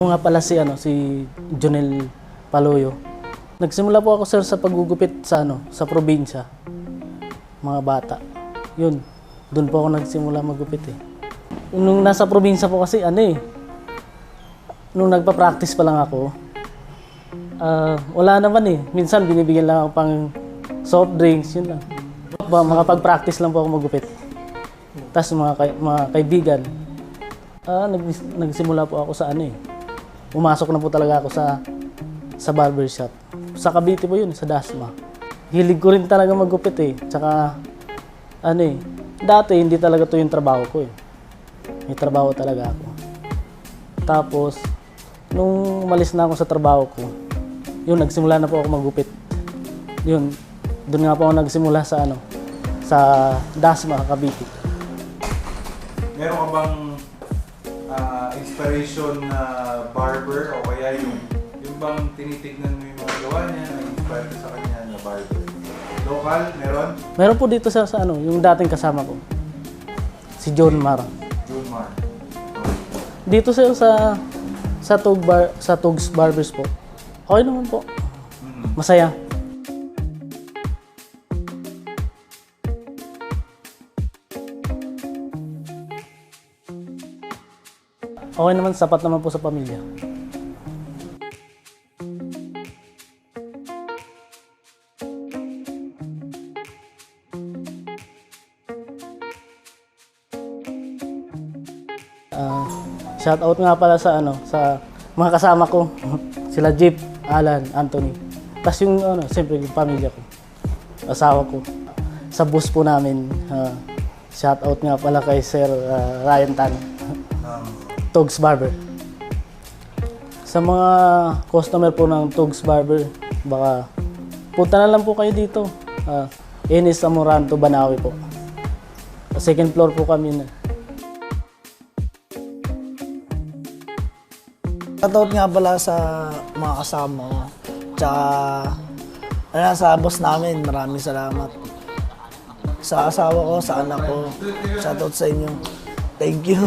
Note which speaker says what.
Speaker 1: Ako nga pala si Jonel Paloyo. Nagsimula po ako sir sa paggugupit sa probinsya. Mga bata. Yun, doon po ako nagsimula maggupit eh. Nung nasa probinsya po kasi nung nagpa-practice pa lang ako, wala naman eh. Minsan binibigyan lang ako pang soft drinks, yun lang. Makapag-practice lang po ako maggupit. Tapos mga kaibigan, nagsimula po ako sa Pumasok na po talaga ako sa barbershop. Sa Cavite po yun, sa Dasma. Hilig ko rin talaga maggupit eh. Tsaka, dati hindi talaga to yung trabaho ko eh. May trabaho talaga ako. Tapos, nung umalis na ako sa trabaho ko, yun, nagsimula na po ako maggupit. Yun, doon nga po ako nagsimula sa Dasma, Cavite.
Speaker 2: Meron ka bang inspiration na barber o kaya yung bang tinitignan mo yung mga gawa niya, na-inspire ka sa kanya na barber? Local, meron?
Speaker 1: Meron po dito yung dating kasama ko. Si John Mar.
Speaker 2: John Mar.
Speaker 1: Dito sa Tugs Barbers po. Okay naman po. Masaya. Okay naman, sapat naman po sa pamilya. Shout out nga pala sa mga kasama ko. Sila Jeep, Alan, Anthony. Tapos siyempre yung pamilya ko. Asawa ko. Sa bus po namin, shout out nga pala kay Sir Ryan Tan. Tugs Barber. Sa mga customer po ng Tugs Barber, baka punta na lang po kayo dito. Enis Amoranto, Banawe po. Second floor po kami.
Speaker 3: Shoutout nga pala sa mga kasama ko. Tsaka sa boss namin, maraming salamat. Sa asawa ko, sa anak ko, shoutout sa inyo. Thank you.